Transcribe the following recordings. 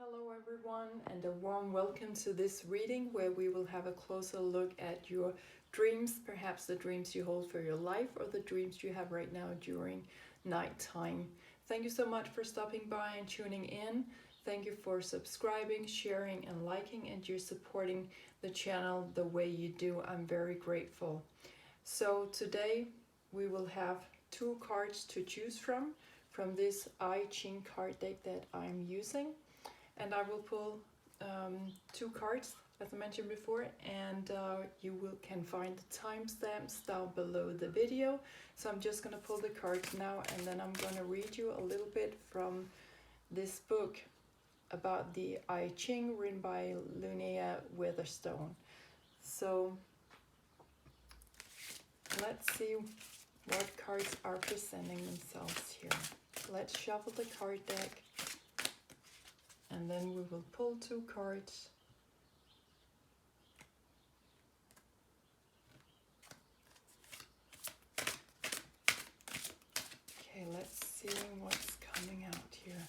Hello everyone, and a warm welcome to this reading where we will have a closer look at your dreams, perhaps the dreams you hold for your life or the dreams you have right now during nighttime. Thank you so much for stopping by and tuning in. Thank you for subscribing, sharing and liking, and you're supporting the channel the way you do. I'm very grateful. So today we will have two cards to choose from this I-Ching card deck that I'm using. And I will pull two cards, as I mentioned before, and you can find the timestamps down below the video. So I'm just going to pull the cards now, and then I'm going to read you a little bit from this book about the I-Ching, written by Linnea Weatherstone. So let's see what cards are presenting themselves here. Let's shuffle the card deck. And then we will pull two cards. Okay, let's see what's coming out here.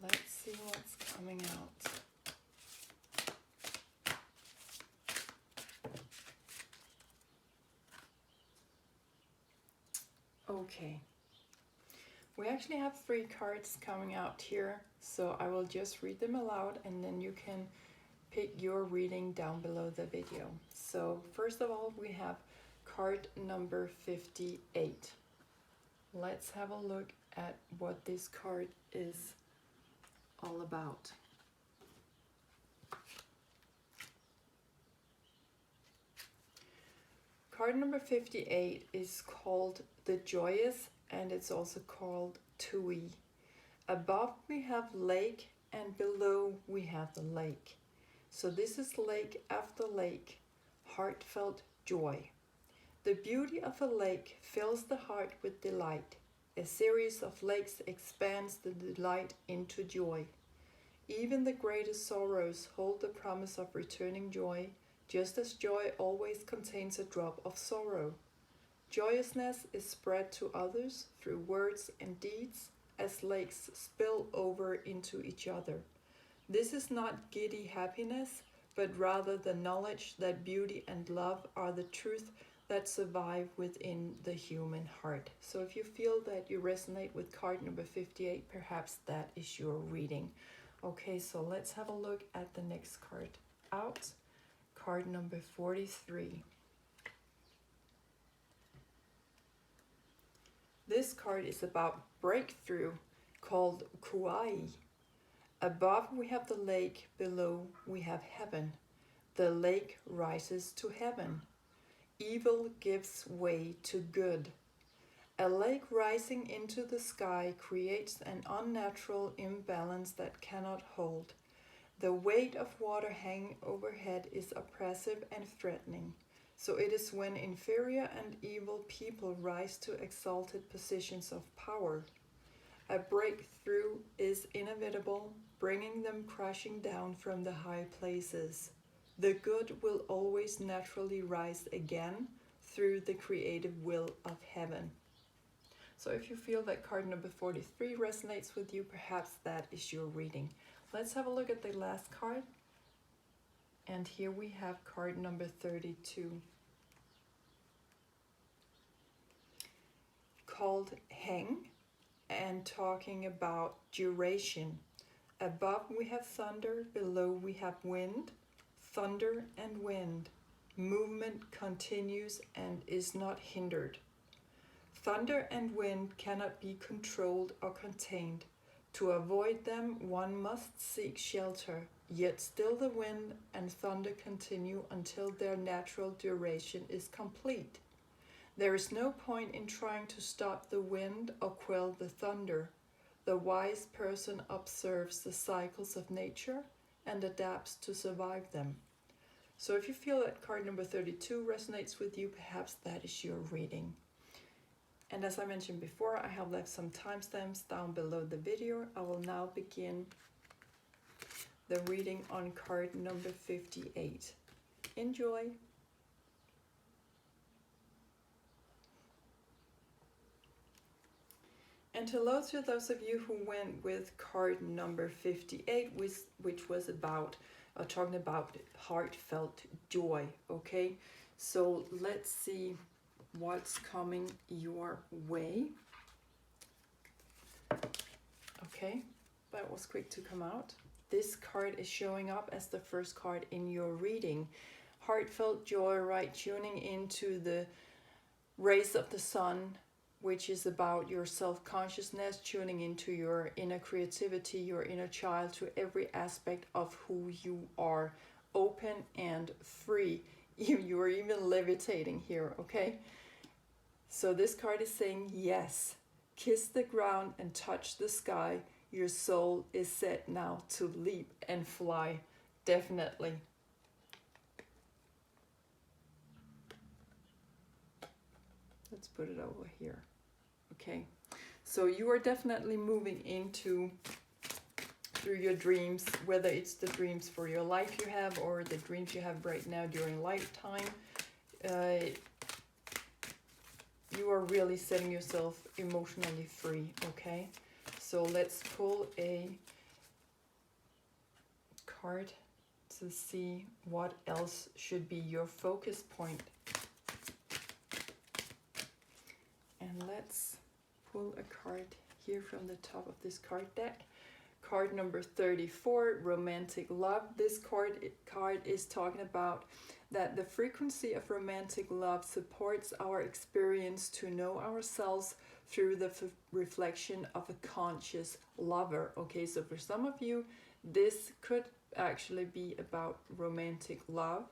Let's see what's coming out. Okay. We actually have three cards coming out here, so I will just read them aloud and then you can pick your reading down below the video. So first of all, we have card number 58. Let's have a look at what this card is all about. Card number 58 is called the Joyous, and it's also called Tui. Above we have lake and below we have the lake. So this is lake after lake, heartfelt joy. The beauty of a lake fills the heart with delight. A series of lakes expands the delight into joy. Even the greatest sorrows hold the promise of returning joy, just as joy always contains a drop of sorrow. Joyousness is spread to others through words and deeds as lakes spill over into each other. This is not giddy happiness, but rather the knowledge that beauty and love are the truth that survive within the human heart. So if you feel that you resonate with card number 58, perhaps that is your reading. Okay, so let's have a look at the next card out. Card number 43. This card is about breakthrough, called Kauai. Above we have the lake, below we have heaven. The lake rises to heaven. Evil gives way to good. A lake rising into the sky creates an unnatural imbalance that cannot hold. The weight of water hanging overhead is oppressive and threatening. So it is when inferior and evil people rise to exalted positions of power. A breakthrough is inevitable, bringing them crashing down from the high places. The good will always naturally rise again through the creative will of heaven. So if you feel that card number 43 resonates with you, perhaps that is your reading. Let's have a look at the last card. And here we have card number 32. Called Hang, and talking about duration. Above we have thunder, below we have wind. Thunder and wind. Movement continues and is not hindered. Thunder and wind cannot be controlled or contained. To avoid them, one must seek shelter, yet still the wind and thunder continue until their natural duration is complete. There is no point in trying to stop the wind or quell the thunder. The wise person observes the cycles of nature and adapts to survive them. So if you feel that card number 32 resonates with you, perhaps that is your reading. And as I mentioned before, I have left some timestamps down below the video. I will now begin the reading on card number 58. Enjoy! And hello to those of you who went with card number 58, which was about talking about heartfelt joy. Okay, so let's see what's coming your way. Okay, that was quick to come out. This card is showing up as the first card in your reading. Heartfelt joy, right? Tuning into the rays of the sun, which is about your self-consciousness, tuning into your inner creativity, your inner child, to every aspect of who you are, open and free. You are even levitating here, okay? So this card is saying yes. Kiss the ground and touch the sky. Your soul is set now to leap and fly. Definitely. Let's put it over here. Okay, so you are definitely moving into through your dreams, whether it's the dreams for your life you have or the dreams you have right now during lifetime. You are really setting yourself emotionally free, okay? So let's pull a card to see what else should be your focus point. And let's pull a card here from the top of this card deck. Card number 34, romantic love. This card is talking about that the frequency of romantic love supports our experience to know ourselves through the reflection of a conscious lover. Okay, so for some of you, this could actually be about romantic love,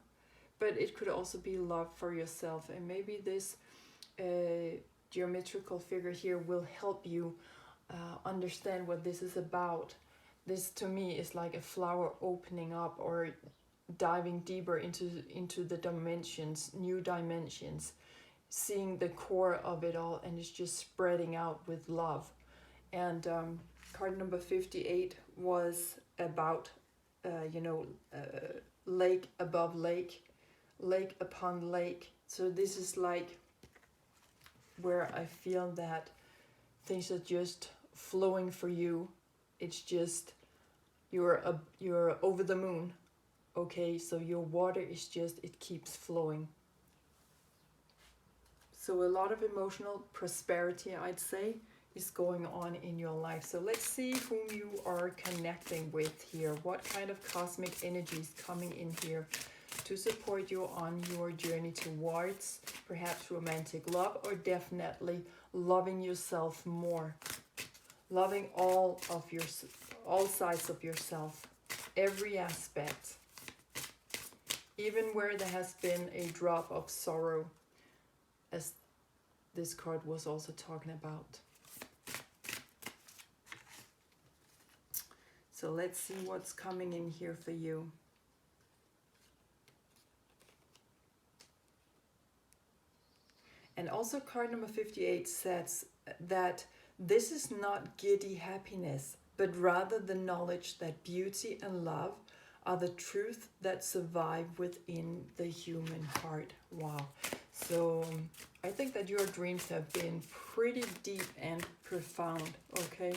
but it could also be love for yourself. And maybe this geometrical figure here will help you understand what this is about. This to me is like a flower opening up or diving deeper into the dimensions, new dimensions, seeing the core of it all, and it's just spreading out with love. And card number 58 was about lake above lake, lake upon lake. So this is like where I feel that things are just flowing for you. It's just you're over the moon. Okay, so your water is just, it keeps flowing. So a lot of emotional prosperity, I'd say, is going on in your life. So let's see whom you are connecting with here. What kind of cosmic energy is coming in here to support you on your journey towards perhaps romantic love, or definitely loving yourself more, loving all sides of yourself, every aspect, even where there has been a drop of sorrow, as this card was also talking about. So let's see what's coming in here for you. And also card number 58 says that this is not giddy happiness, but rather the knowledge that beauty and love are the truth that survive within the human heart. Wow. So I think that your dreams have been pretty deep and profound, okay?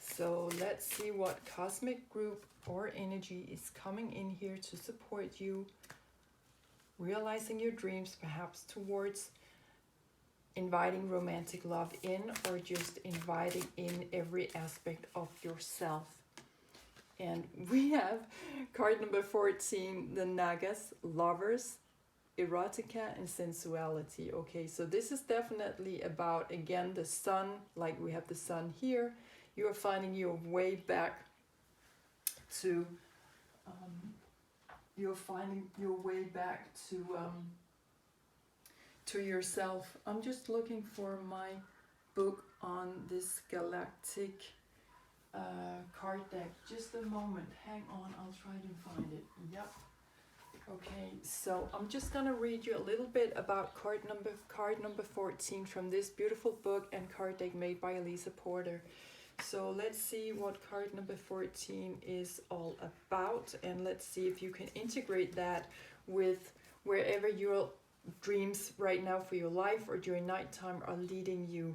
So let's see what cosmic group or energy is coming in here to support you, realizing your dreams, perhaps towards inviting romantic love in, or just inviting in every aspect of yourself. And we have card number 14, the Nagas, lovers, erotica and sensuality. Okay, so this is definitely about, again, the sun, like we have the sun here. You are finding your way back to to yourself. I'm just looking for my book on this galactic card deck. Just a moment, hang on, I'll try to find it. Yep. Okay, so I'm just gonna read you a little bit about card number 14 from this beautiful book and card deck made by Elisa Porter. So let's see what card number 14 is all about, and let's see if you can integrate that with wherever your dreams right now for your life or during nighttime are leading you.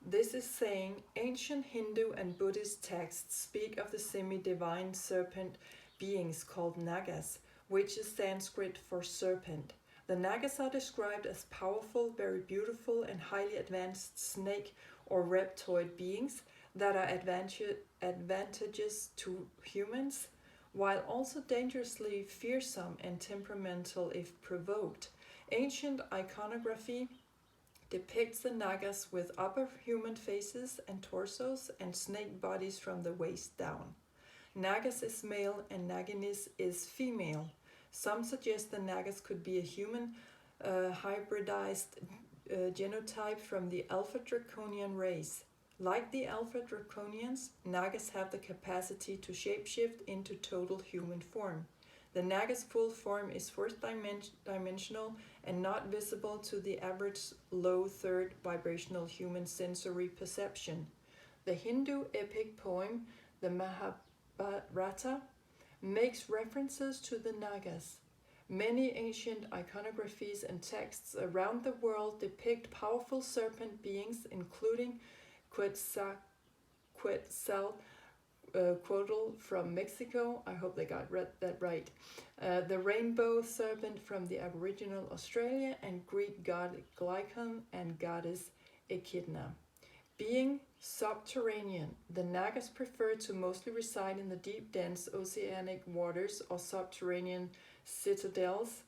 this is saying ancient Hindu and Buddhist texts speak of the semi-divine serpent beings called Nagas, which is Sanskrit for serpent. The Nagas are described as powerful, very beautiful, and highly advanced snake or reptoid beings that are advantageous to humans, while also dangerously fearsome and temperamental if provoked. Ancient iconography depicts the Nagas with upper human faces and torsos and snake bodies from the waist down. Nagas is male and Naginis is female. Some suggest the Nagas could be a human hybridized genotype from the Alpha Draconian race. Like the Alpha Draconians, Nagas have the capacity to shapeshift into total human form. The Naga's full form is fourth dimensional and not visible to the average low third vibrational human sensory perception. The Hindu epic poem, the Mahabharata, makes references to the Nagas. Many ancient iconographies and texts around the world depict powerful serpent beings, including Quetzalcoatl from Mexico. I hope they got that right. The rainbow serpent from the Aboriginal Australia, and Greek god Glycon and goddess Echidna. Being subterranean, the Nagas prefer to mostly reside in the deep, dense oceanic waters or subterranean citadels,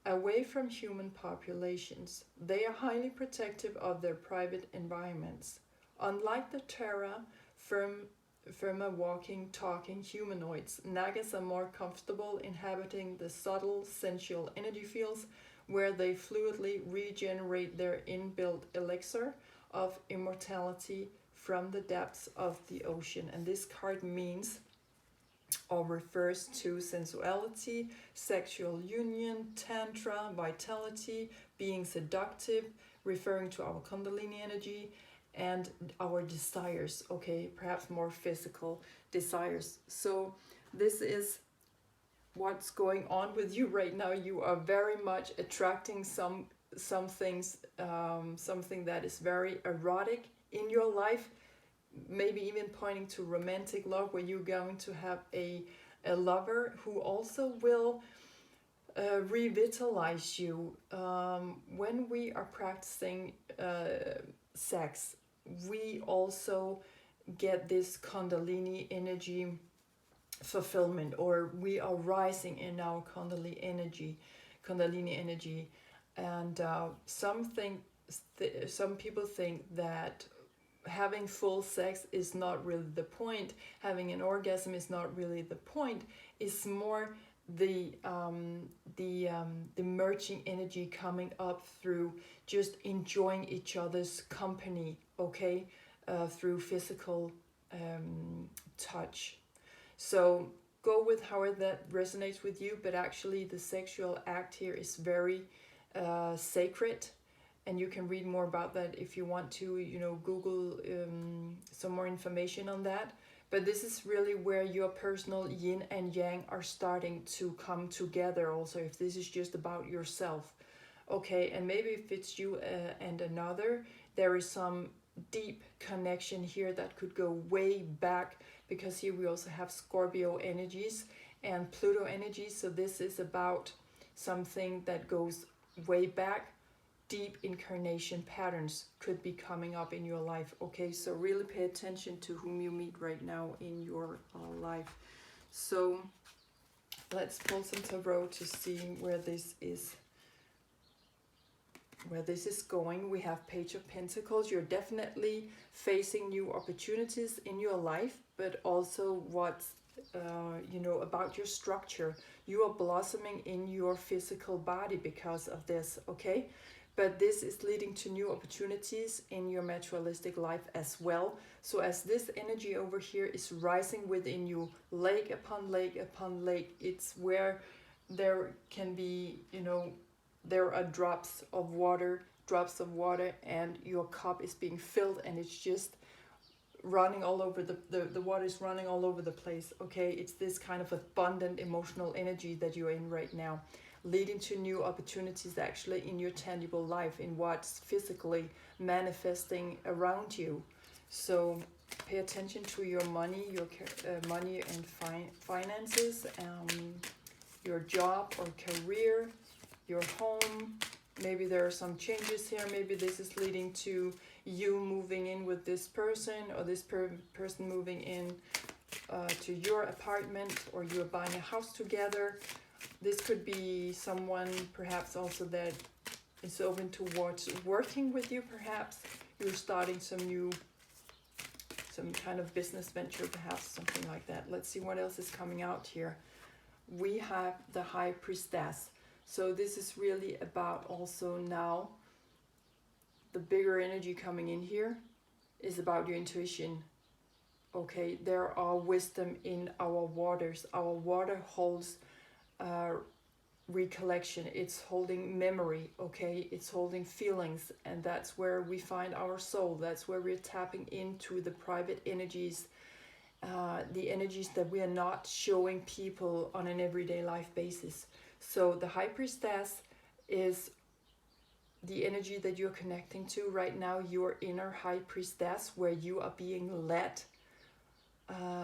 away from human populations. They are highly protective of their private environments. Unlike the terra firma walking, talking humanoids, Nagas are more comfortable inhabiting the subtle, sensual energy fields where they fluidly regenerate their inbuilt elixir of immortality from the depths of the ocean. And this card means or refers to sensuality, sexual union, tantra, vitality, being seductive, referring to our Kundalini energy and our desires, okay, perhaps more physical desires. So this is what's going on with you right now. You are very much attracting some things, something that is very erotic in your life, maybe even pointing to romantic love, where you're going to have a lover who also will revitalize you. When we are practicing sex, we also get this Kundalini energy fulfillment, or we are rising in our Kundalini energy. And some people think that having full sex is not really the point, having an orgasm is not really the point. It's more the merging energy coming up through just enjoying each other's company, okay, through physical touch. So go with however that resonates with you, but actually the sexual act here is very sacred, and you can read more about that if you want to, Google some more information on that. But this is really where your personal yin and yang are starting to come together also, if this is just about yourself. Okay, and maybe if it's you and another, there is some deep connection here that could go way back, because here we also have Scorpio energies and Pluto energies. So this is about something that goes way back. Deep incarnation patterns could be coming up in your life. Okay, so really pay attention to whom you meet right now in your life. So let's pull some tarot to see where this is going. We have Page of Pentacles. You're definitely facing new opportunities in your life, but also what's about your structure. You are blossoming in your physical body because of this, okay? But this is leading to new opportunities in your materialistic life as well. So as this energy over here is rising within you, lake upon lake upon lake, it's where there can be, there are drops of water, and your cup is being filled, and it's just running all over the water is running all over the place, okay? It's this kind of abundant emotional energy that you're in right now. leading to new opportunities actually in your tangible life, in what's physically manifesting around you. So pay attention to your money, your money and finances, your job or career, your home. Maybe there are some changes here. Maybe this is leading to you moving in with this person, or this person moving in to your apartment, or you're buying a house together. This could be someone perhaps also that is open towards working with you. Perhaps you're starting some kind of business venture, perhaps something like that. Let's see what else is coming out here. We have the High Priestess. So this is really about also now, the bigger energy coming in here is about your intuition. Okay, there are wisdom in our waters. Our water holds recollection, it's holding memory, okay, it's holding feelings, and that's where we find our soul. That's where we're tapping into the private energies, the energies that we are not showing people on an everyday life basis. So the High Priestess is the energy that you're connecting to right now, your inner High Priestess, where you are being led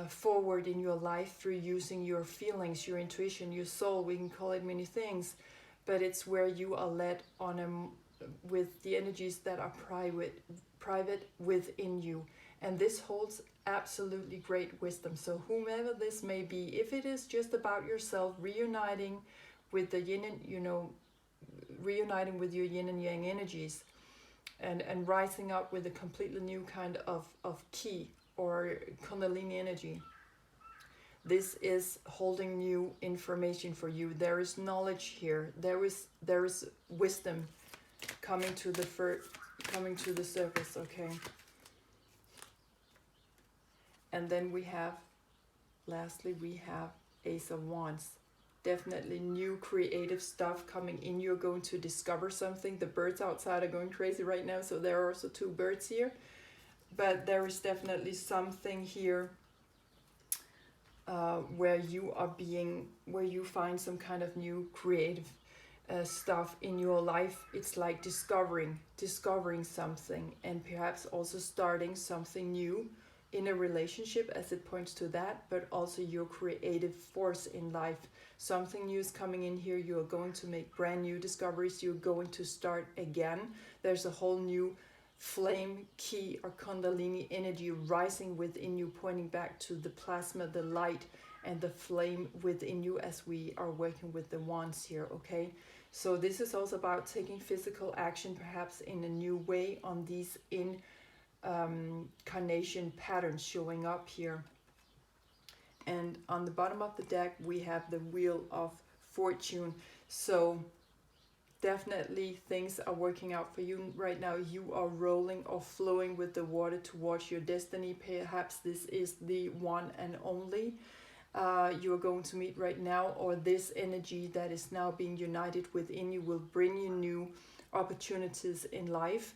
forward in your life through using your feelings, your intuition, your soul. We can call it many things, but it's where you are led on with the energies that are private within you. And this holds absolutely great wisdom. So whomever this may be, if it is just about yourself reuniting with the yin and, reuniting with your yin and yang energies, and rising up with a completely new kind of ki or kundalini energy, this is holding new information for you. There is knowledge here. There is wisdom coming to the surface. Okay. And then we have, lastly, we have Ace of Wands. Definitely new creative stuff coming in. You're going to discover something. The birds outside are going crazy right now, so there are also two birds here. But there is definitely something here where you find some kind of new creative stuff in your life. It's like discovering something, and perhaps also starting something new in a relationship, as it points to that, but also your creative force in life. Something new is coming in here. You're going to make brand new discoveries. You're going to start again. There's a whole new flame, ki, or kundalini energy rising within you, pointing back to the plasma, the light, and the flame within you, as we are working with the wands here. Okay, so this is also about taking physical action, perhaps in a new way, on these incarnation patterns showing up here. And on the bottom of the deck we have the Wheel of Fortune. So definitely things are working out for you right now. You are rolling or flowing with the water towards your destiny. Perhaps this is the one and only you are going to meet right now, or this energy that is now being united within you will bring you new opportunities in life,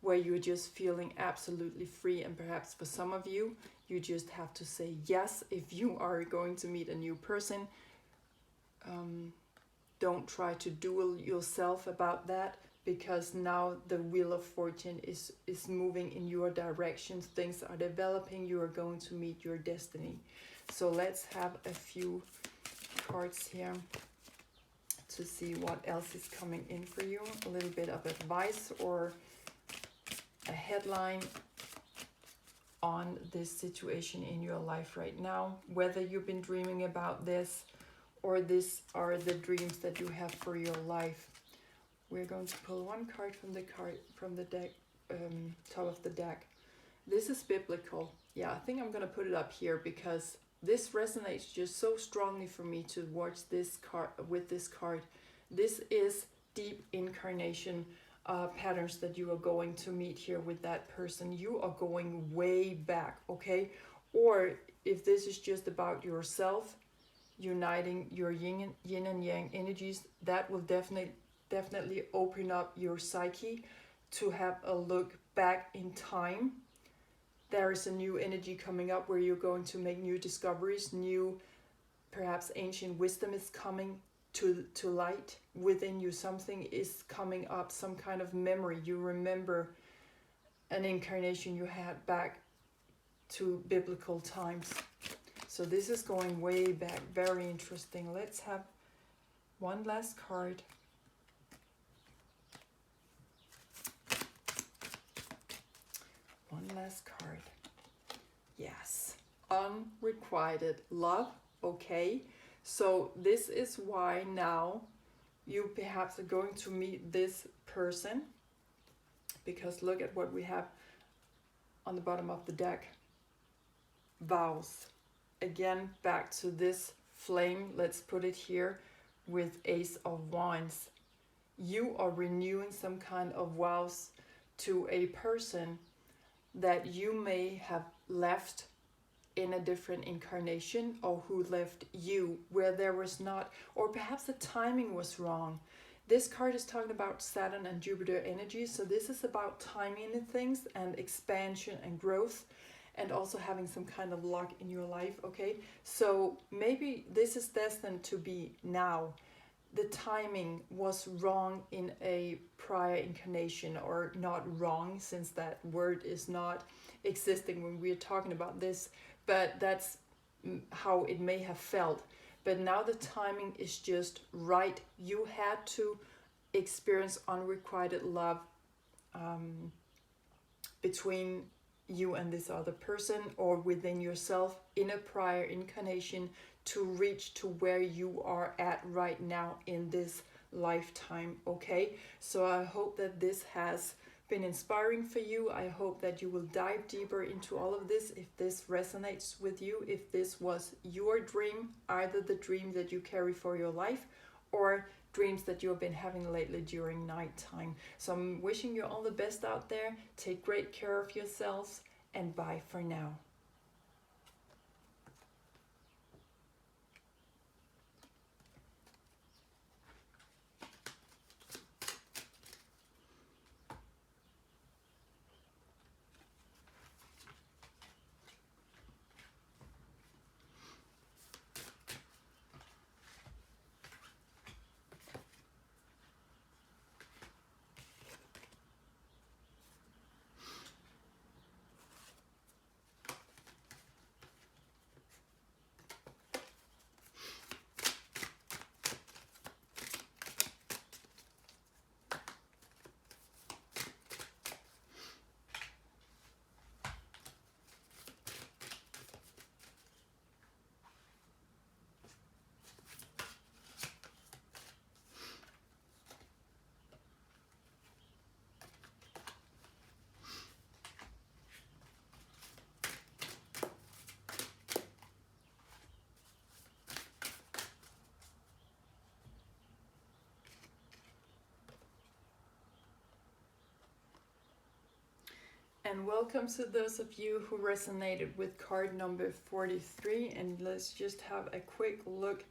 where you're just feeling absolutely free. And perhaps for some of you, you just have to say yes if you are going to meet a new person. Don't try to duel yourself about that, because now the Wheel of Fortune is moving in your direction. Things are developing. You are going to meet your destiny. So let's have a few cards here to see what else is coming in for you. A little bit of advice or a headline on this situation in your life right now, whether you've been dreaming about this or these are the dreams that you have for your life. We're going to pull one card from the deck, top of the deck. This is biblical. Yeah, I think I'm gonna put it up here because this resonates just so strongly for me towards this card. With this card, this is deep incarnation patterns that you are going to meet here with that person. You are going way back, okay? Or if this is just about yourself, uniting your yin and yang energies, that will definitely open up your psyche to have a look back in time. There is a new energy coming up where you're going to make new discoveries, new, perhaps ancient wisdom is coming to light within you. Something is coming up, some kind of memory. You remember an incarnation you had back to biblical times. So this is going way back. Very interesting. Let's have one last card. One last card. Yes. Unrequited love. Okay. So this is why now you perhaps are going to meet this person. Because look at what we have on the bottom of the deck. Vows. Again, back to this flame. Let's put it here with Ace of Wands. You are renewing some kind of vows to a person that you may have left in a different incarnation, or who left you where there was not, or perhaps the timing was wrong. This card is talking about Saturn and Jupiter energy, so this is about timing in things and expansion and growth, and also having some kind of luck in your life, okay? So maybe this is destined to be now. The timing was wrong in a prior incarnation, or not wrong, since that word is not existing when we're talking about this, but that's how it may have felt. But now the timing is just right. You had to experience unrequited love between you and this other person, or within yourself in a prior incarnation, to reach to where you are at right now in this lifetime, okay? So I hope that this has been inspiring for you. I hope that you will dive deeper into all of this if this resonates with you, if this was your dream, either the dream that you carry for your life or dreams that you have been having lately during nighttime. So I'm wishing you all the best out there. Take great care of yourselves, and bye for now. And welcome to those of you who resonated with card number 43. And let's just have a quick look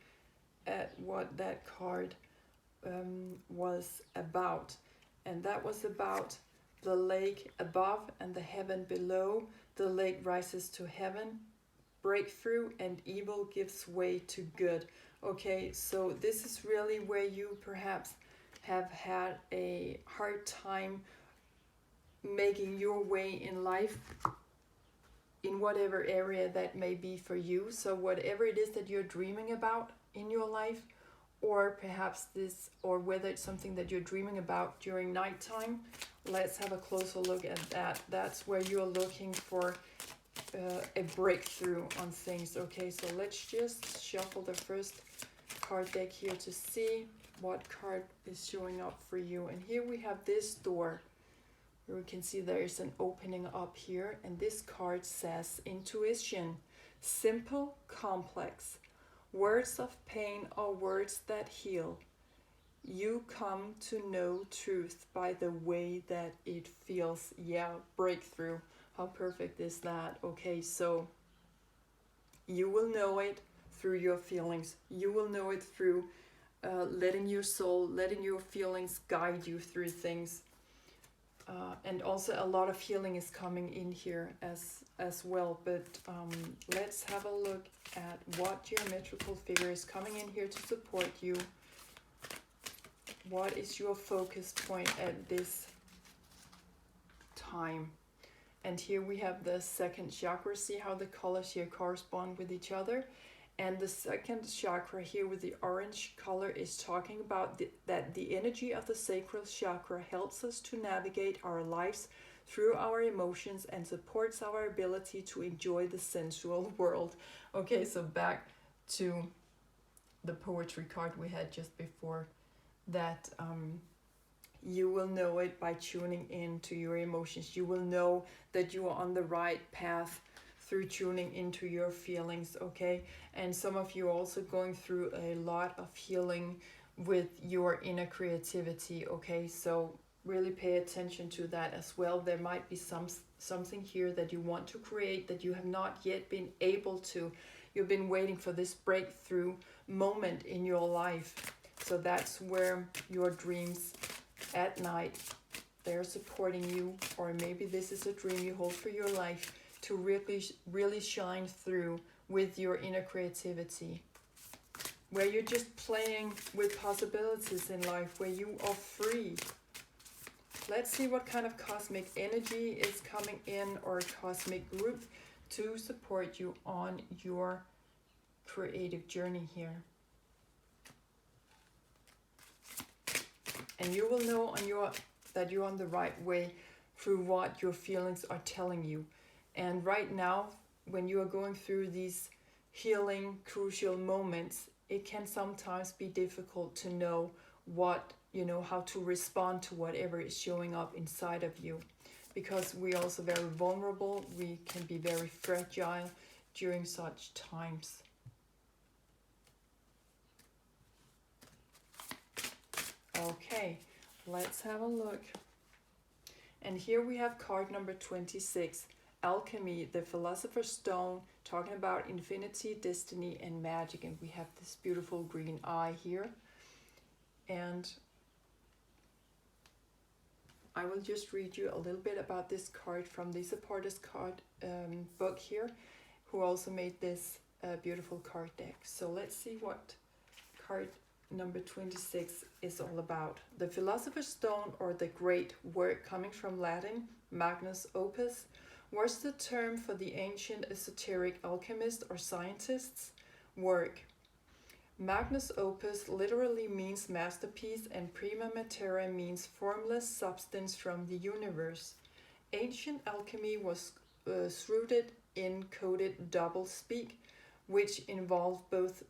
at what that card was about. And that was about the lake above and the heaven below. The lake rises to heaven, breakthrough, and evil gives way to good. Okay, so this is really where you perhaps have had a hard time making your way in life, in whatever area that may be for you. So whatever it is that you're dreaming about in your life, or perhaps this, or whether it's something that you're dreaming about during nighttime, let's have a closer look at that. That's where you're looking for a breakthrough on things. Okay, so let's just shuffle the first card deck here to see what card is showing up for you. And here we have this door. We can see there is an opening up here, and this card says intuition, simple, complex. Words of pain are words that heal. You come to know truth by the way that it feels. Yeah, breakthrough. How perfect is that? Okay, so you will know it through your feelings. You will know it through letting your soul, letting your feelings guide you through things. And also a lot of healing is coming in here as well. But let's have a look at what geometrical figure is coming in here to support you What is your focus point at this time? And here we have the second chakra. See how the colors here correspond with each other? And the second chakra here with the orange color is talking about that the energy of the sacral chakra helps us to navigate our lives through our emotions and supports our ability to enjoy the sensual world. Okay, so back to the poetry card we had just before, that you will know it by tuning into your emotions. You will know that you are on the right path through tuning into your feelings, okay? And some of you are also going through a lot of healing with your inner creativity, okay? So really pay attention to that as well. There might be something here that you want to create that you have not yet been able to. You've been waiting for this breakthrough moment in your life. So that's where your dreams at night, they're supporting you, or maybe this is a dream you hold for your life, to really shine through with your inner creativity, where you're just playing with possibilities in life, where you are free. Let's see what kind of cosmic energy is coming in, or a cosmic group to support you on your creative journey here. And you will know that you're on the right way through what your feelings are telling you. And right now, when you are going through these healing, crucial moments, it can sometimes be difficult to know how to respond to whatever is showing up inside of you. Because we're also very vulnerable, we can be very fragile during such times. Okay, let's have a look. And here we have card number 26, Alchemy, the Philosopher's Stone, talking about infinity, destiny, and magic. And we have this beautiful green eye here. And I will just read you a little bit about this card from the supporters card book here, who also made this beautiful card deck. So let's see what card number 26 is all about. The Philosopher's Stone, or the Great Work, coming from Latin, magnus opus, was the term for the ancient esoteric alchemist or scientist's work. Magnus opus literally means masterpiece, and prima materia means formless substance from the universe. Ancient alchemy was rooted in coded double speak, which involved both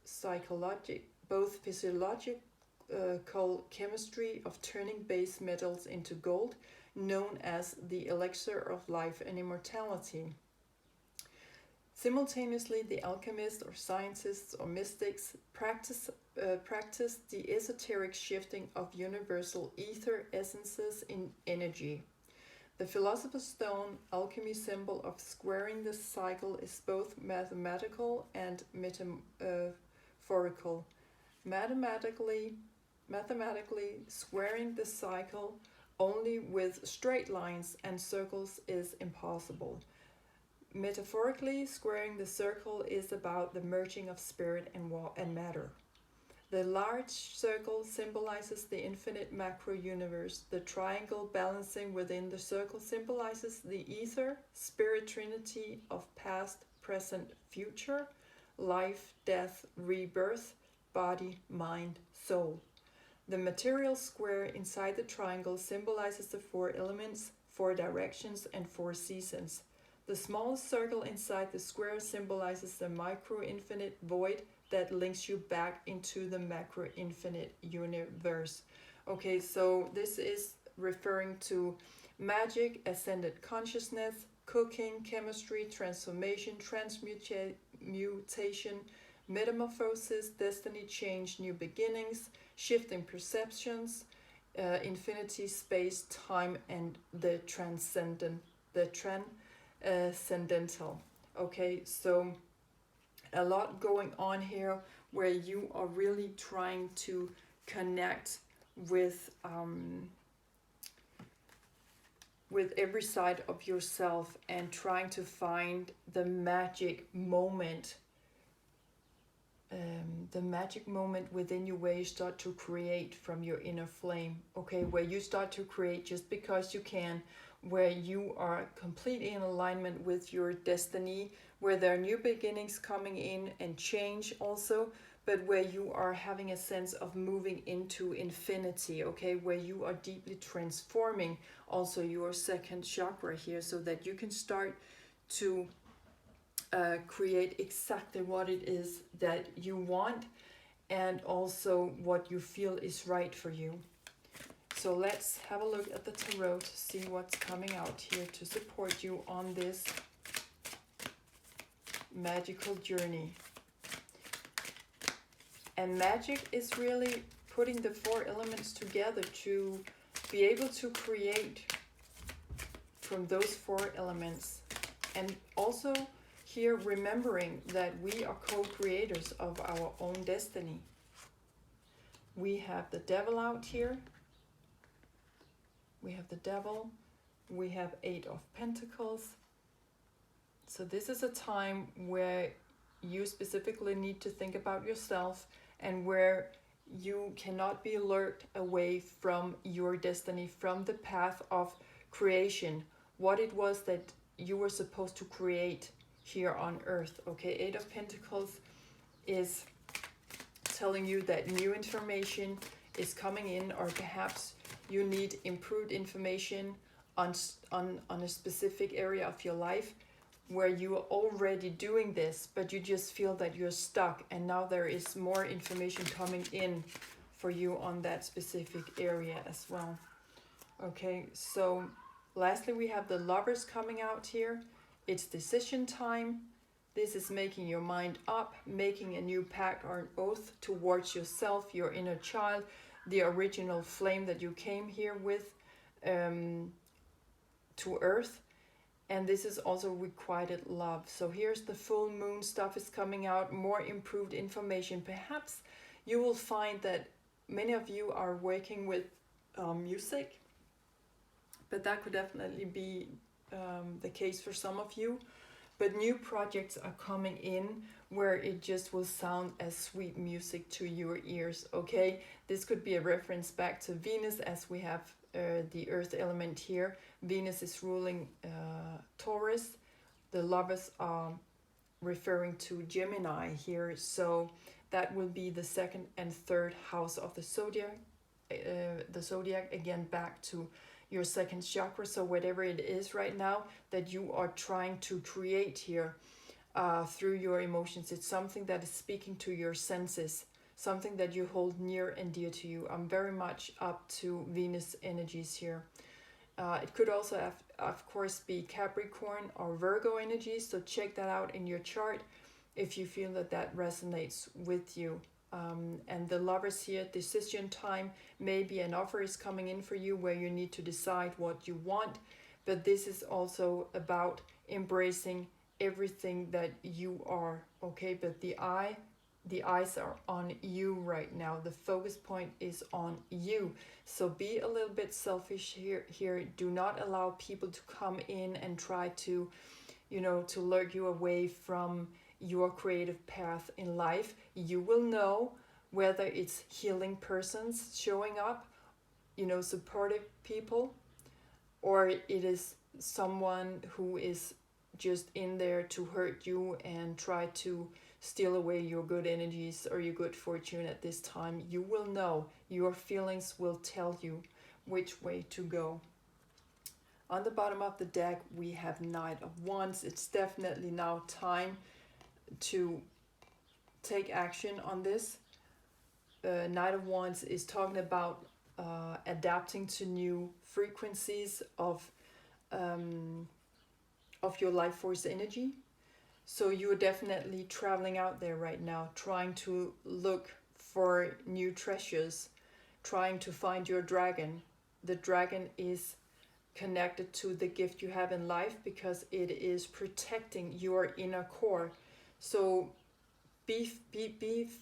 physiological chemistry of turning base metals into gold, known as the elixir of life and immortality. Simultaneously, the alchemists or scientists or mystics practiced the esoteric shifting of universal ether essences in energy. The Philosopher's Stone alchemy symbol of squaring the cycle is both mathematical and metaphorical. Mathematically, squaring the cycle only with straight lines and circles is impossible. Metaphorically, squaring the circle is about the merging of spirit and matter. The large circle symbolizes the infinite macro universe. The triangle balancing within the circle symbolizes the ether, spirit trinity of past, present, future, life, death, rebirth, body, mind, soul. The material square inside the triangle symbolizes the 4 elements, 4 directions, and 4 seasons. The small circle inside the square symbolizes the micro-infinite void that links you back into the macro-infinite universe. Okay, so this is referring to magic, ascended consciousness, cooking, chemistry, transformation, transmutation, metamorphosis, destiny change, new beginnings, shifting perceptions, infinity, space, time, and the transcendental. Okay, so a lot going on here where you are really trying to connect with every side of yourself and trying to find the magic moment, the magic moment within you where you start to create from your inner flame, okay, where you start to create just because you can, where you are completely in alignment with your destiny, where there are new beginnings coming in and change also, but where you are having a sense of moving into infinity, okay, where you are deeply transforming also your second chakra here, so that you can start to create exactly what it is that you want and also what you feel is right for you. So let's have a look at the tarot to see what's coming out here to support you on this magical journey. And magic is really putting the four elements together to be able to create from those four elements. And also here remembering that we are co-creators of our own destiny. We have the devil out here. We have the devil. We have 8 of Pentacles. So this is a time where you specifically need to think about yourself and where you cannot be lured away from your destiny, from the path of creation, what it was that you were supposed to create here on earth. Okay, 8 of Pentacles is telling you that new information is coming in, or perhaps you need improved information on a specific area of your life where you are already doing this, but you just feel that you're stuck, and now there is more information coming in for you on that specific area as well. Okay, so lastly we have the Lovers coming out here. It's decision time. This is making your mind up, making a new pact or an oath towards yourself, your inner child, the original flame that you came here with to earth. And this is also requited love. So here's the full moon stuff is coming out, more improved information. Perhaps you will find that many of you are working with music, but that could definitely be the case for some of you. But new projects are coming in where it just will sound as sweet music to your ears, okay? This could be a reference back to Venus, as we have the earth element here. Venus is ruling Taurus. The Lovers are referring to Gemini here. So that will be the 2nd and 3rd house of the zodiac. Again, back to your second chakra. So whatever it is right now that you are trying to create here through your emotions, it's something that is speaking to your senses, something that you hold near and dear to you. I'm very much up to Venus energies here. It could also have, of course, be Capricorn or Virgo energies, so check that out in your chart if you feel that that resonates with you. And the Lovers here, decision time, maybe an offer is coming in for you where you need to decide what you want, but this is also about embracing everything that you are, okay? But the eyes are on you right now. The focus point is on you. So be a little bit selfish here. Do not allow people to come in and try to, to lure you away from your creative path in life. You will know whether it's healing persons showing up, supportive people, or it is someone who is just in there to hurt you and try to steal away your good energies or your good fortune at this time. You will know. Your feelings will tell you which way to go. On the bottom of the deck, we have Knight of Wands. It's definitely now time to take action on this. Knight of Wands is talking about adapting to new frequencies of your life force energy. So you're definitely traveling out there right now, trying to look for new treasures, trying to find your dragon. The dragon is connected to the gift you have in life because it is protecting your inner core. So be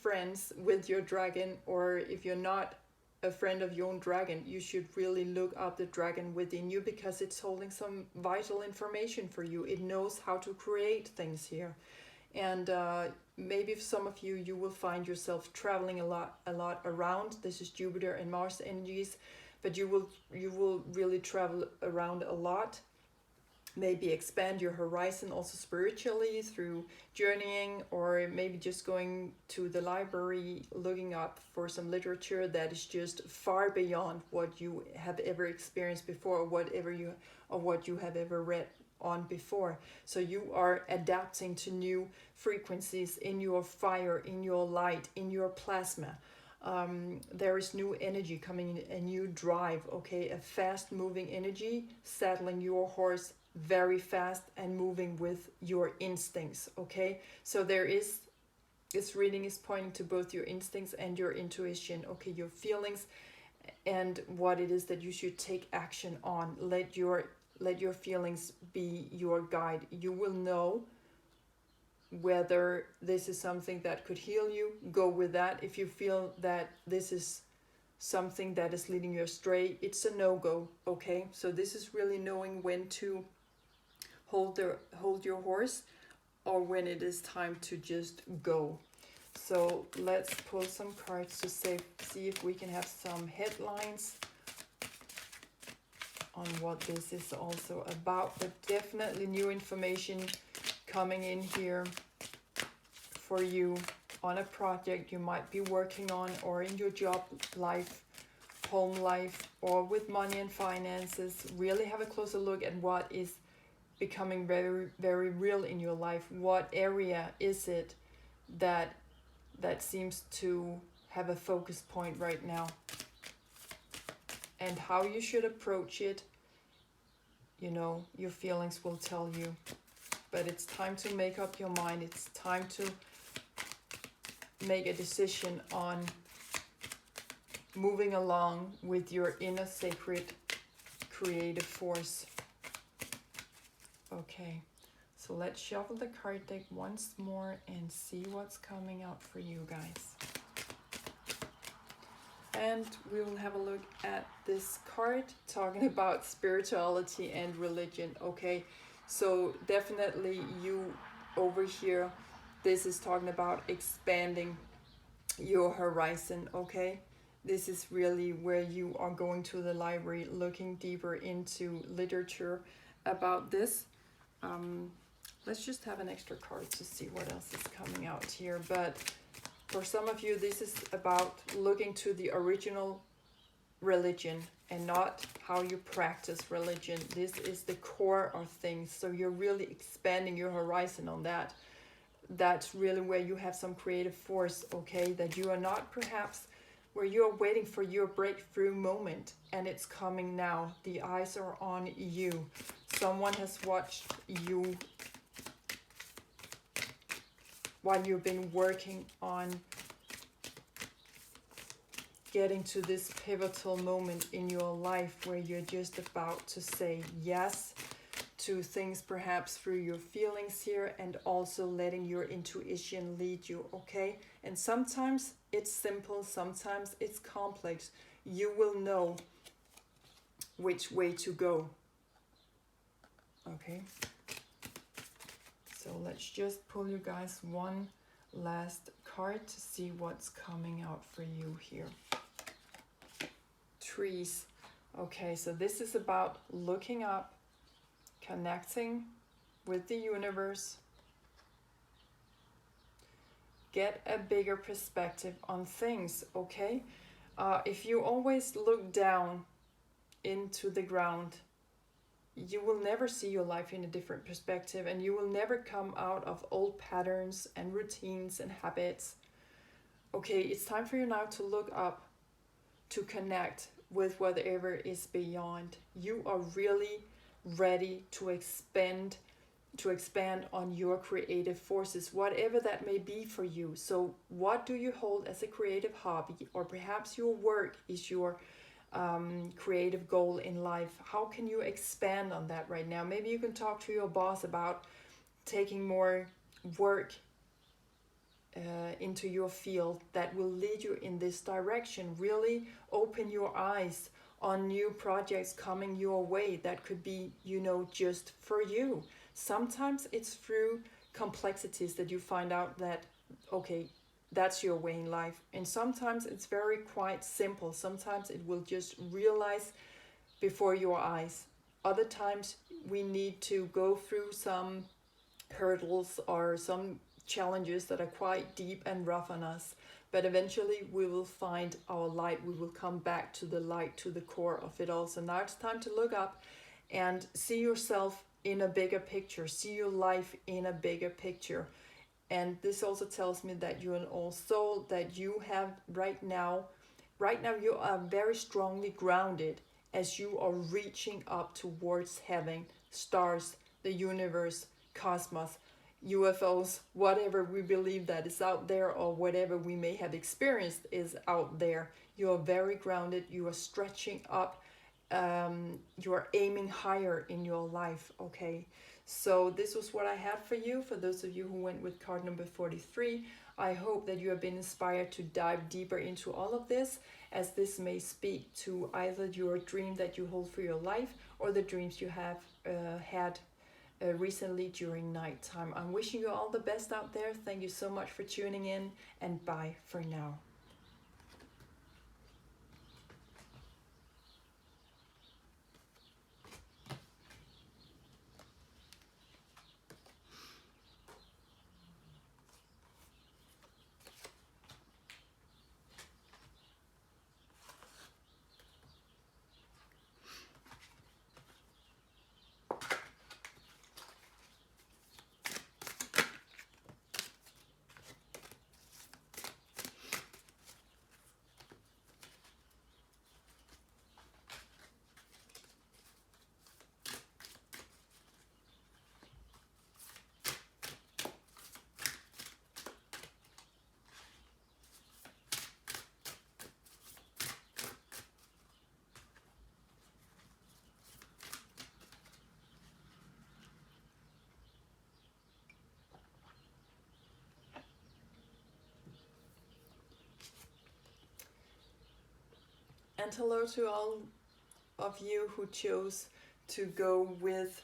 friends with your dragon, or if you're not a friend of your own dragon, you should really look up the dragon within you because it's holding some vital information for you. It knows how to create things here. And maybe for some of you, you will find yourself traveling a lot around. This is Jupiter and Mars energies, but you will really travel around a lot. Maybe expand your horizon also spiritually through journeying, or maybe just going to the library, looking up for some literature that is just far beyond what you have ever experienced before, or what you have ever read on before. So you are adapting to new frequencies in your fire, in your light, in your plasma. There is new energy coming in, a new drive, okay, a fast moving energy, saddling your horse very fast and moving with your instincts, okay? So this reading is pointing to both your instincts and your intuition, okay, your feelings, and what it is that you should take action on. Let your feelings be your guide. You will know whether this is something that could heal you. Go with that. If you feel that this is something that is leading you astray, it's a no-go, okay? So this is really knowing when to hold your horse, or when it is time to just go. So let's pull some cards to see if we can have some headlines on what this is also about. But definitely new information coming in here for you on a project you might be working on, or in your job life, home life, or with money and finances. Really have a closer look at what is becoming very, very real in your life. What area is it that seems to have a focus point right now, and how you should approach it? You know, your feelings will tell you, but it's time to make up your mind. It's time to make a decision on moving along with your inner sacred creative force. Okay, so let's shuffle the card deck once more and see what's coming out for you guys. And we will have a look at this card talking about spirituality and religion, okay? So definitely you over here, this is talking about expanding your horizon, okay? This is really where you are going to the library, looking deeper into literature about this. Let's just have an extra card to see what else is coming out here. But for some of you, this is about looking to the original religion and not how you practice religion. This is the core of things. So you're really expanding your horizon on that. That's really where you have some creative force, okay? That you are not perhaps where you're waiting for your breakthrough moment, and it's coming now. The eyes are on you. Someone has watched you while you've been working on getting to this pivotal moment in your life where you're just about to say yes to things, perhaps through your feelings here, and also letting your intuition lead you, okay? And sometimes it's simple, sometimes it's complex. You will know which way to go, okay? So let's just pull you guys one last card to see what's coming out for you here. Trees. Okay, so this is about looking up, connecting with the universe. Get a bigger perspective on things, okay? If you always look down into the ground, you will never see your life in a different perspective, and you will never come out of old patterns and routines and habits. Okay, it's time for you now to look up, to connect with whatever is beyond. You are really ready to expand on your creative forces, whatever that may be for you. So what do you hold as a creative hobby, or perhaps your work is your creative goal in life? How can you expand on that right now? Maybe you can talk to your boss about taking more work into your field that will lead you in this direction. Really open your eyes on new projects coming your way that could be, you know, just for you. Sometimes it's through complexities that you find out that, okay, that's your way in life. And sometimes it's very quite simple. Sometimes it will just realize before your eyes. Other times we need to go through some hurdles or some challenges that are quite deep and rough on us. But eventually we will find our light. We will come back to the light, to the core of it all. So now it's time to look up and see yourself in a bigger picture. See your life in a bigger picture. And this also tells me that you're an all soul, that you have right now you are very strongly grounded as you are reaching up towards heaven, stars, the universe, cosmos, UFOs, whatever we believe that is out there, or whatever we may have experienced is out there. You are very grounded. You are stretching up. You are aiming higher in your life. Okay, so this was what I had for you. For those of you who went with card number 43, I hope that you have been inspired to dive deeper into all of this, as this may speak to either your dream that you hold for your life or the dreams you have had recently during nighttime. I'm wishing you all the best out there. Thank you so much for tuning in, and bye for now. And hello to all of you who chose to go with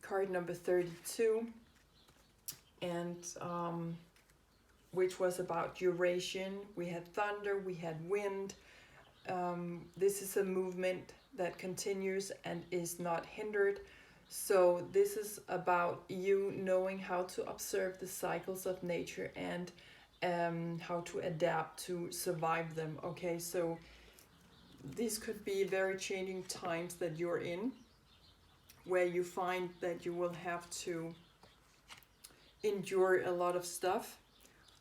card number 32, and which was about duration. We had thunder, we had wind. This is a movement that continues and is not hindered. So this is about you knowing how to observe the cycles of nature and how to adapt to survive them. Okay, so these could be very changing times that you're in, where you find that you will have to endure a lot of stuff.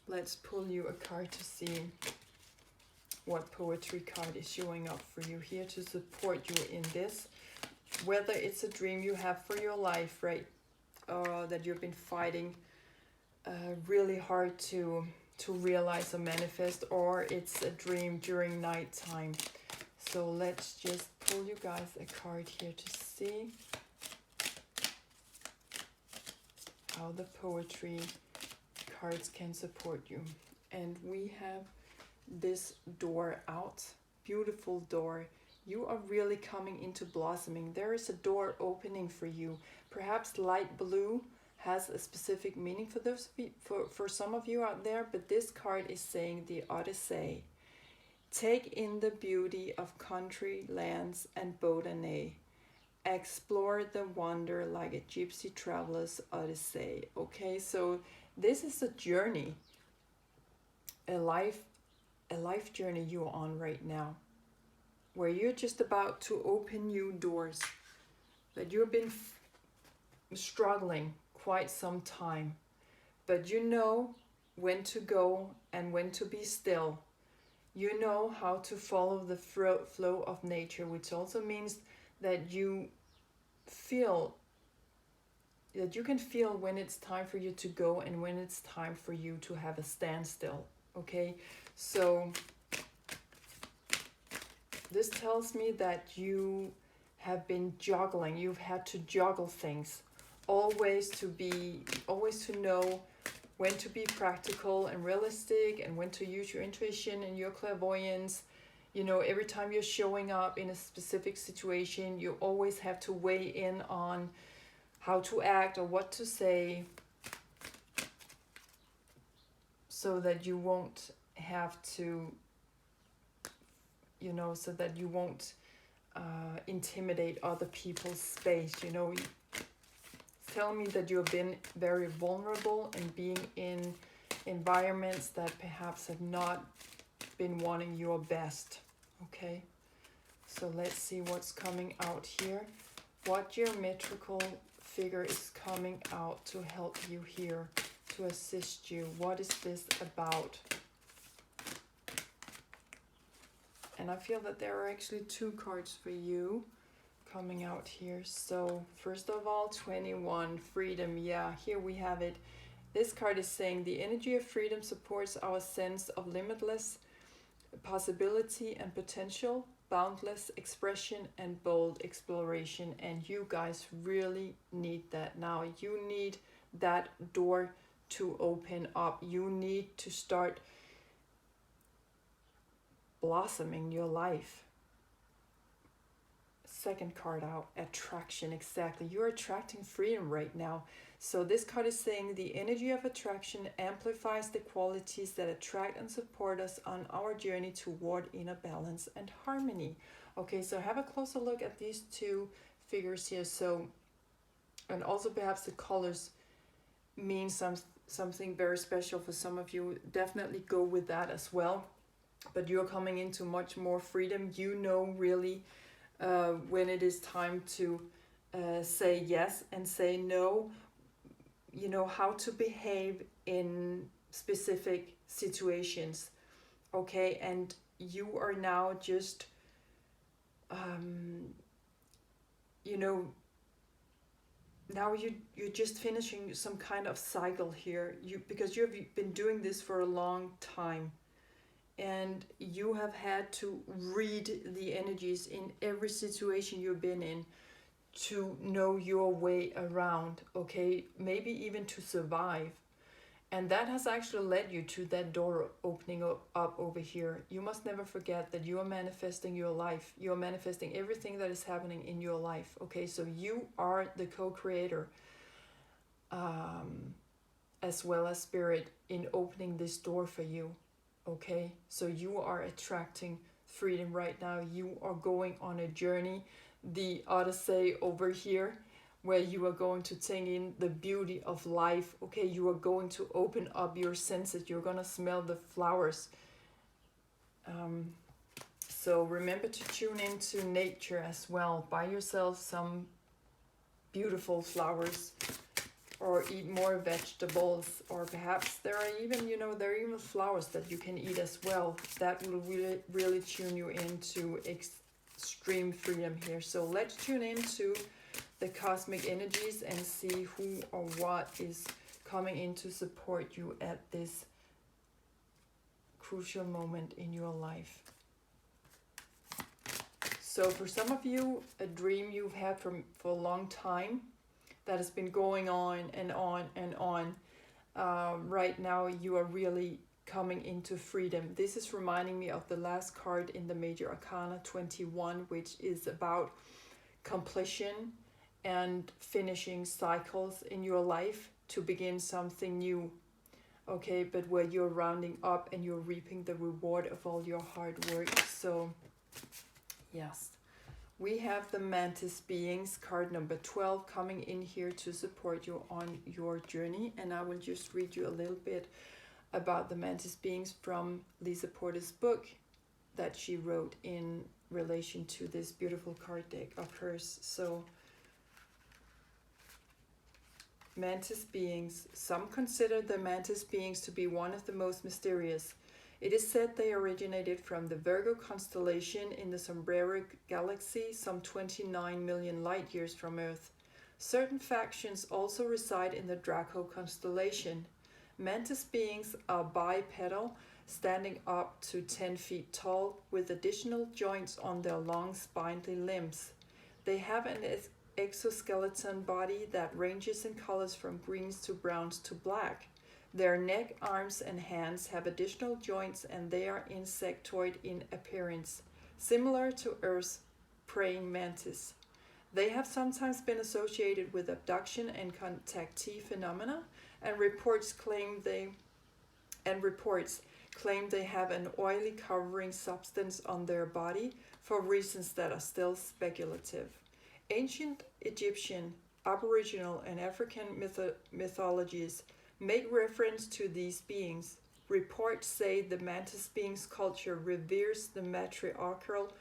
Let's pull you a card to see what poetry card is showing up for you here to support you in this. Whether it's a dream you have for your life, right, that you've been fighting really hard to realize or manifest, or it's a dream during nighttime. So let's just pull you guys a card here to see how the poetry cards can support you. And we have this door out, beautiful door. You are really coming into blossoming. There is a door opening for you. Perhaps light blue has a specific meaning for those for some of you out there, but this card is saying the Odyssey. Take in the beauty of country lands and Bodine. Explore the wonder like a gypsy traveler's Odyssey. Okay, so this is a journey, a life journey you're on right now, where you're just about to open new doors, that you've been struggling quite some time, but you know when to go and when to be still. You know how to follow the flow of nature, which also means that you can feel when it's time for you to go and when it's time for you to have a standstill. Okay, so this tells me that you have been juggling. You've had to juggle things, always to know when to be practical and realistic, and when to use your intuition and your clairvoyance. You know, every time you're showing up in a specific situation, you always have to weigh in on how to act or what to say, so that you won't have to, so that you won't intimidate other people's space. Tell me that you've been very vulnerable and being in environments that perhaps have not been wanting your best. Okay, so let's see what's coming out here. What geometrical figure is coming out to help you here, to assist you? What is this about? And I feel that there are actually 2 cards for you coming out here. So first of all, 21, freedom. Yeah, here we have it. This card is saying the energy of freedom supports our sense of limitless possibility and potential, boundless expression and bold exploration. And you guys really need that now. You need that door to open up. You need to start blossoming your life. Second card out, attraction. Exactly, you're attracting freedom right now. So this card is saying the energy of attraction amplifies the qualities that attract and support us on our journey toward inner balance and harmony. Okay, so have a closer look at these 2 figures here. So, and also perhaps the colors mean something very special for some of you. Definitely go with that as well. But you're coming into much more freedom. Really when it is time to say yes and say no. How to behave in specific situations. Okay, and you are now just now you're just finishing some kind of cycle here, because you've been doing this for a long time, and you have had to read the energies in every situation you've been in to know your way around, okay? Maybe even to survive. And that has actually led you to that door opening up over here. You must never forget that you are manifesting your life. You are manifesting everything that is happening in your life, okay? So you are the co-creator, as well as spirit, in opening this door for you, okay? So you are attracting freedom right now. You are going on a journey, the Odyssey over here, where you are going to take in the beauty of life, okay? You are going to open up your senses. You're going to smell the flowers. So remember to tune into nature as well. Buy yourself some beautiful flowers, or eat more vegetables, or perhaps there are even flowers that you can eat as well. That will really tune you into extreme freedom here. So let's tune into the cosmic energies and see who or what is coming in to support you at this crucial moment in your life. So for some of you, a dream you've had for a long time that has been going on and on and on. Right now you are really coming into freedom. This is reminding me of the last card in the Major Arcana, 21, which is about completion and finishing cycles in your life to begin something new, okay? But where you're rounding up and you're reaping the reward of all your hard work. So yes, we have the Mantis Beings, card number 12, coming in here to support you on your journey. And I will just read you a little bit about the Mantis Beings from Lisa Porter's book that she wrote in relation to this beautiful card deck of hers. So Mantis Beings. Some consider the Mantis Beings to be one of the most mysterious. It is said they originated from the Virgo constellation in the Sombrero Galaxy, some 29 million light years from Earth. Certain factions also reside in the Draco constellation. Mantis Beings are bipedal, standing up to 10 feet tall, with additional joints on their long spindly limbs. They have an exoskeleton body that ranges in colors from greens to browns to black. Their neck, arms, and hands have additional joints, and they are insectoid in appearance, similar to Earth's praying mantis. They have sometimes been associated with abduction and contactee phenomena, and reports claim they have an oily covering substance on their body for reasons that are still speculative. Ancient Egyptian, Aboriginal, and African mythologies make reference to these beings. Reports say the mantis beings culture reveres the matriarchal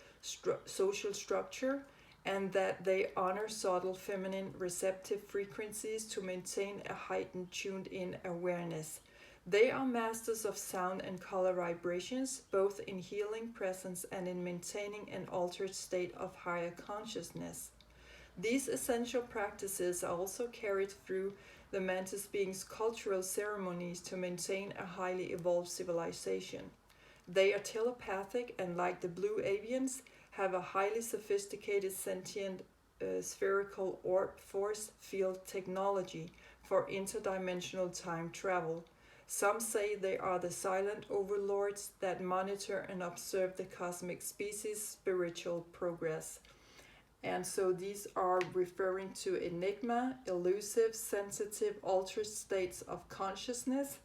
social structure and that they honor subtle feminine receptive frequencies to maintain a heightened tuned-in awareness. They are masters of sound and color vibrations, both in healing presence and in maintaining an altered state of higher consciousness. These essential practices are also carried through the mantis beings' cultural ceremonies to maintain a highly evolved civilization. They are telepathic and, like the blue avians, have a highly sophisticated sentient spherical orb force field technology for interdimensional time travel. Some say they are the silent overlords that monitor and observe the cosmic species' spiritual progress. And so these are referring to enigma, elusive, sensitive, altered states of consciousness,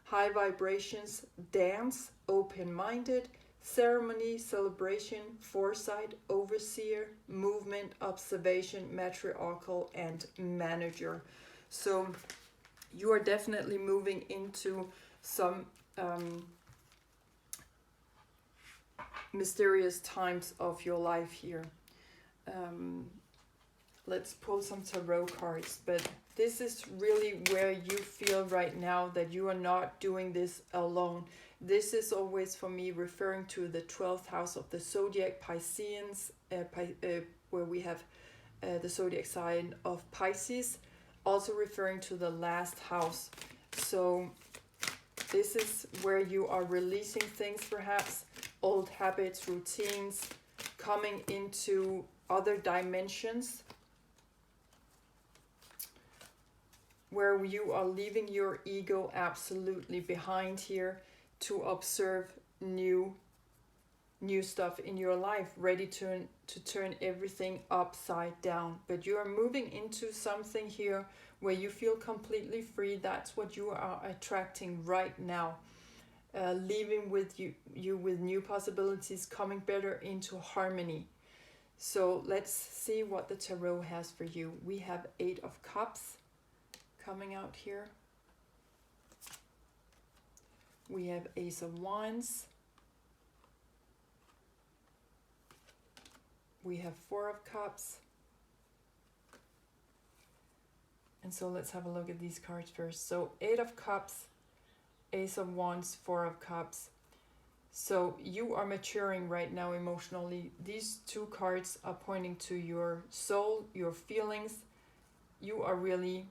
high vibrations, dance, open-minded, ceremony, celebration, foresight, overseer, movement, observation, matriarchal, and manager. So you are definitely moving into some mysterious times of your life here. Let's pull some tarot cards, but this is really where you feel right now that you are not doing this alone. This is always for me referring to the 12th house of the zodiac, Pisceans, where we have the zodiac sign of Pisces, also referring to the last house. So this is where you are releasing things, perhaps old habits, routines, coming into other dimensions, where you are leaving your ego absolutely behind here to observe new stuff in your life, ready to turn everything upside down. But you are moving into something here where you feel completely free. That's what you are attracting right now. Leaving with you with new possibilities, coming better into harmony. So let's see what the tarot has for you. We have 8 of Cups coming out here. We have Ace of Wands. We have 4 of Cups. And so let's have a look at these cards first. So 8 of Cups, Ace of Wands, 4 of Cups. So you are maturing right now emotionally. These 2 cards are pointing to your soul, your feelings. You are really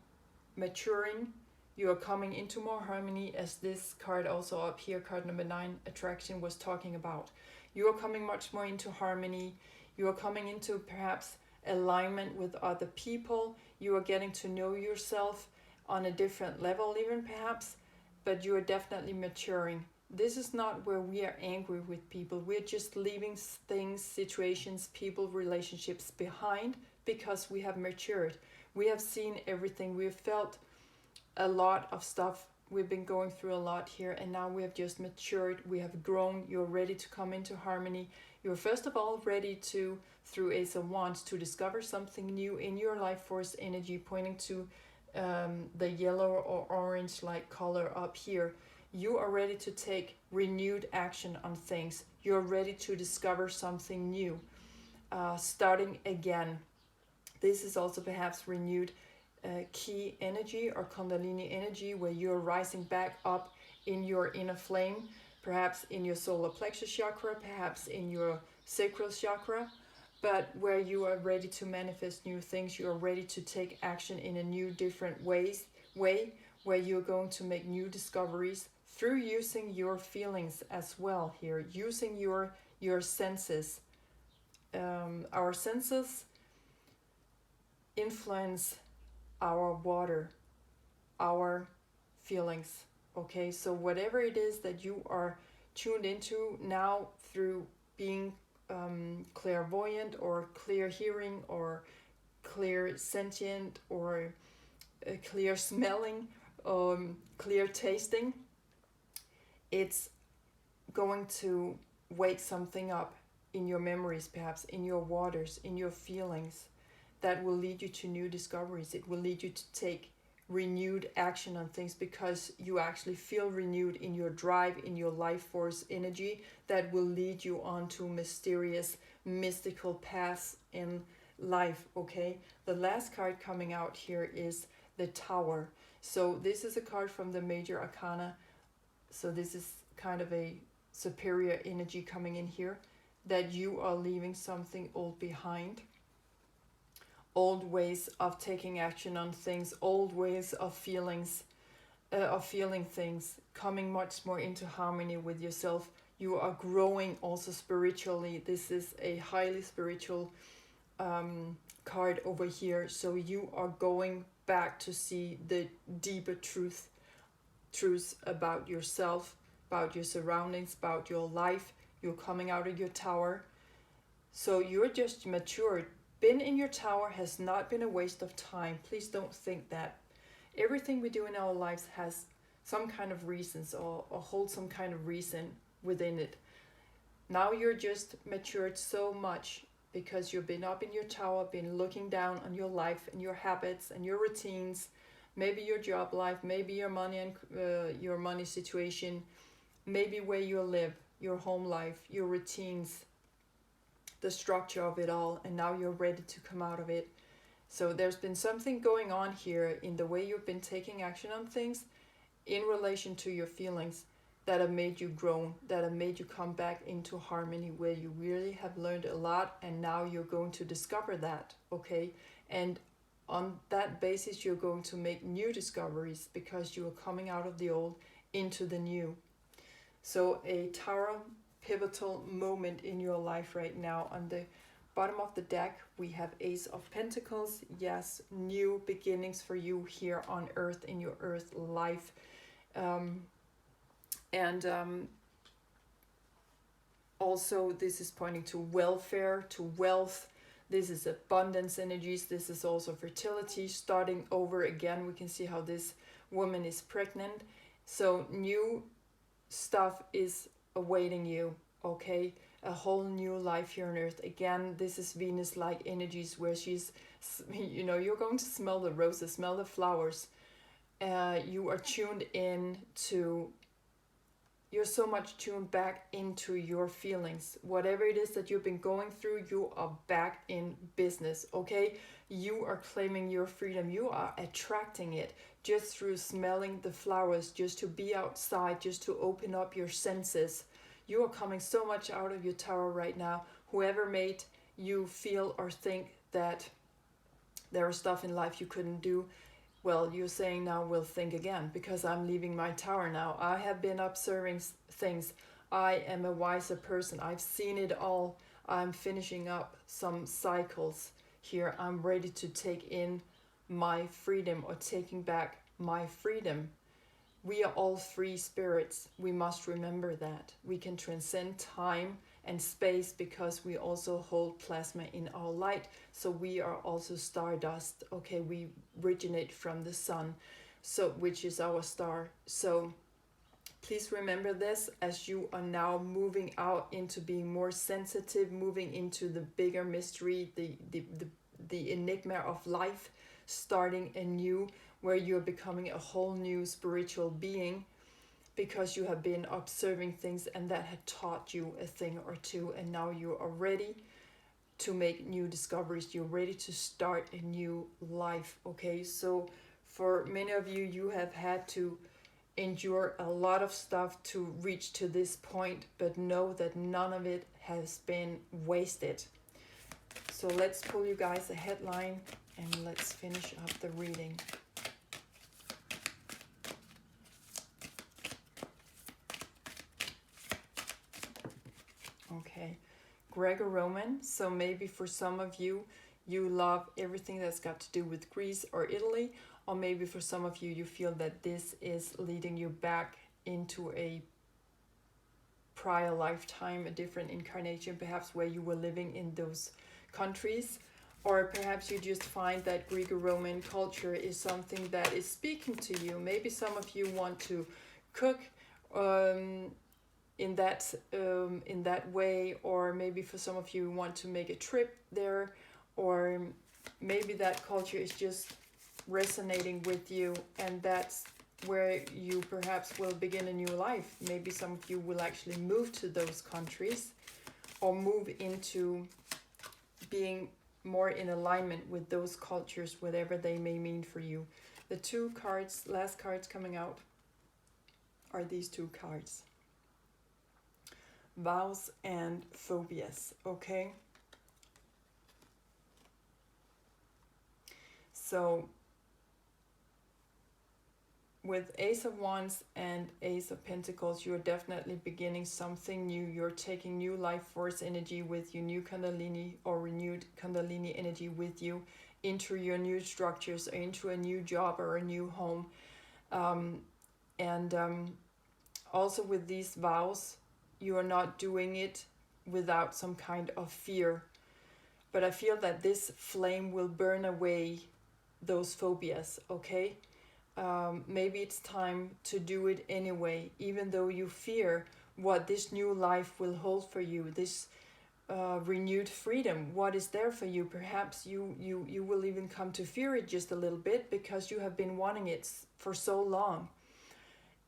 maturing. You are coming into more harmony, as this card also up here, card number 9, attraction, was talking about. You are coming much more into harmony. You are coming into perhaps alignment with other people. You are getting to know yourself on a different level even perhaps, but you are definitely maturing. This is not where we are angry with people. We're just leaving things, situations, people, relationships behind because we have matured. We have seen everything. We've felt a lot of stuff. We've been going through a lot here, and now we have just matured. We have grown. You're ready to come into harmony. You're first of all ready to, through Ace of Wands, to discover something new in your life force energy, pointing to the yellow or orange-like color up here. You are ready to take renewed action on things. You're ready to discover something new, starting again. This is also perhaps renewed key energy or kundalini energy, where you're rising back up in your inner flame, perhaps in your solar plexus chakra, perhaps in your sacral chakra, but where you are ready to manifest new things. You are ready to take action in a new, different way, where you're going to make new discoveries through using your feelings as well here, using your senses. Our senses influence our water, our feelings. Okay, so whatever it is that you are tuned into now through being clairvoyant or clear hearing or clear sentient or clear smelling, clear tasting. It's going to wake something up in your memories, perhaps in your waters, in your feelings, that will lead you to new discoveries. It will lead you to take renewed action on things because you actually feel renewed in your drive, in your life force energy, that will lead you on to mysterious, mystical paths in life. Okay, the last card coming out here is the Tower. So this is a card from the Major Arcana. So this is kind of a superior energy coming in here, that you are leaving something old behind. Old ways of taking action on things, old ways of feeling things, coming much more into harmony with yourself. You are growing also spiritually. This is a highly spiritual card over here. So you are going back to see the deeper truths about yourself, about your surroundings, about your life. You're coming out of your tower. So you're just matured. Being in your tower has not been a waste of time. Please don't think that. Everything we do in our lives has some kind of reasons, or holds some kind of reason within it. Now you're just matured so much because you've been up in your tower, been looking down on your life and your habits and your routines, maybe your job life, maybe your money and your money situation, maybe where you live, your home life, your routines, the structure of it all, and now you're ready to come out of it. So there's been something going on here in the way you've been taking action on things in relation to your feelings that have made you grow, that have made you come back into harmony, where you really have learned a lot, and now you're going to discover that, okay? And on that basis, you're going to make new discoveries because you are coming out of the old into the new. So a Tower pivotal moment in your life right now. On the bottom of the deck, we have Ace of Pentacles. Yes, new beginnings for you here on Earth, in your Earth life. Also, this is pointing to welfare, to wealth. This is abundance energies. This is also fertility, starting over again. We can see how this woman is pregnant. So new stuff is awaiting you, okay? A whole new life here on Earth. Again, this is Venus-like energies where she's, you're going to smell the roses, smell the flowers. You are tuned in to, you're so much tuned back into your feelings. Whatever it is that you've been going through, you are back in business, okay? You are claiming your freedom. You are attracting it just through smelling the flowers, just to be outside, just to open up your senses. You are coming so much out of your tower right now. Whoever made you feel or think that there is stuff in life you couldn't do, well, you're saying now, we'll think again, because I'm leaving my tower now. I have been observing things. I am a wiser person. I've seen it all. I'm finishing up some cycles here. I'm ready to take in my freedom, or taking back my freedom. We are all free spirits. We must remember that. We can transcend time and space because we also hold plasma in our light. So we are also stardust. Okay, we originate from the sun, so which is our star. So please remember this as you are now moving out into being more sensitive, moving into the bigger mystery, the enigma of life, starting anew, where you're becoming a whole new spiritual being, because you have been observing things and that had taught you a thing or two, and now you are ready to make new discoveries. You're ready to start a new life, okay? So for many of you, you have had to endure a lot of stuff to reach to this point, but know that none of it has been wasted. So let's pull you guys a headline and let's finish up the reading. Okay, Greco-Roman. So maybe for some of you, you love everything that's got to do with Greece or Italy, or maybe for some of you, you feel that this is leading you back into a prior lifetime, a different incarnation, perhaps where you were living in those countries. or perhaps you just find that Greco-Roman culture is something that is speaking to you. Maybe some of you want to cook in that way, or maybe for some of you want to make a trip there, or maybe that culture is just resonating with you, and that's where you perhaps will begin a new life. Maybe some of you will actually move to those countries, or move into being more in alignment with those cultures, whatever they may mean for you. The two cards, last cards coming out, are these two cards. Vows and phobias, okay? So, with Ace of Wands and Ace of Pentacles, you're definitely beginning something new. You're taking new life force energy with you, new Kundalini or renewed Kundalini energy with you into your new structures, or into a new job or a new home. Also with these vows, you are not doing it without some kind of fear. But I feel that this flame will burn away those phobias, okay? Maybe it's time to do it anyway, even though you fear what this new life will hold for you, this renewed freedom, what is there for you. Perhaps you will even come to fear it just a little bit, because you have been wanting it for so long.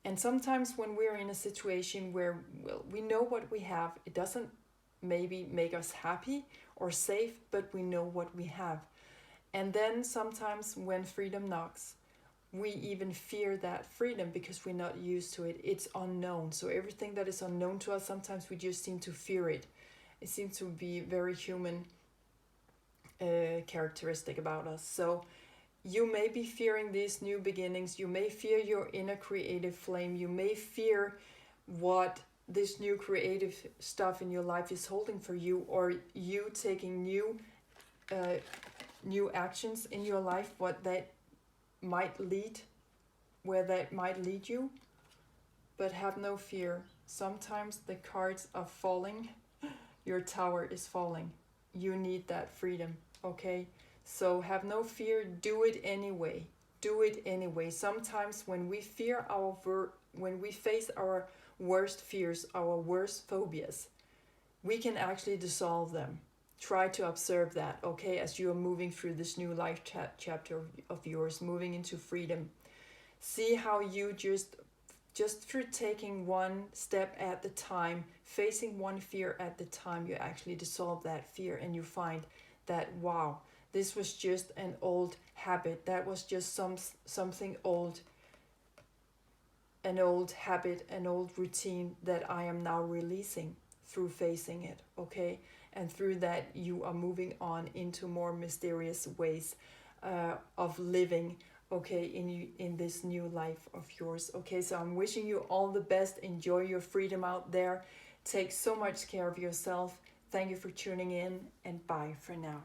And sometimes when we're in a situation where, well, we know what we have, it doesn't maybe make us happy or safe, but we know what we have. And then sometimes when freedom knocks, we even fear that freedom because we're not used to it. It's unknown. So everything that is unknown to us, sometimes we just seem to fear it. It seems to be very human characteristic about us. So you may be fearing these new beginnings. You may fear your inner creative flame. You may fear what this new creative stuff in your life is holding for you, or you taking new actions in your life, what that might lead, where that might lead you. But have no fear. Sometimes the cards are falling. Your tower is falling. You need that freedom, okay? So have no fear. Do it anyway. Do it anyway. Sometimes when we fear when we face our worst fears, our worst phobias, we can actually dissolve them. Try to observe that, okay, as you are moving through this new life chapter of yours, moving into freedom. See how you just through taking one step at the time, facing one fear at the time, you actually dissolve that fear, and you find that, wow, this was just an old habit. That was just something old, an old habit, an old routine that I am now releasing through facing it, okay? And through that, you are moving on into more mysterious ways of living, okay, in this new life of yours. Okay, so I'm wishing you all the best. Enjoy your freedom out there. Take so much care of yourself. Thank you for tuning in, and bye for now.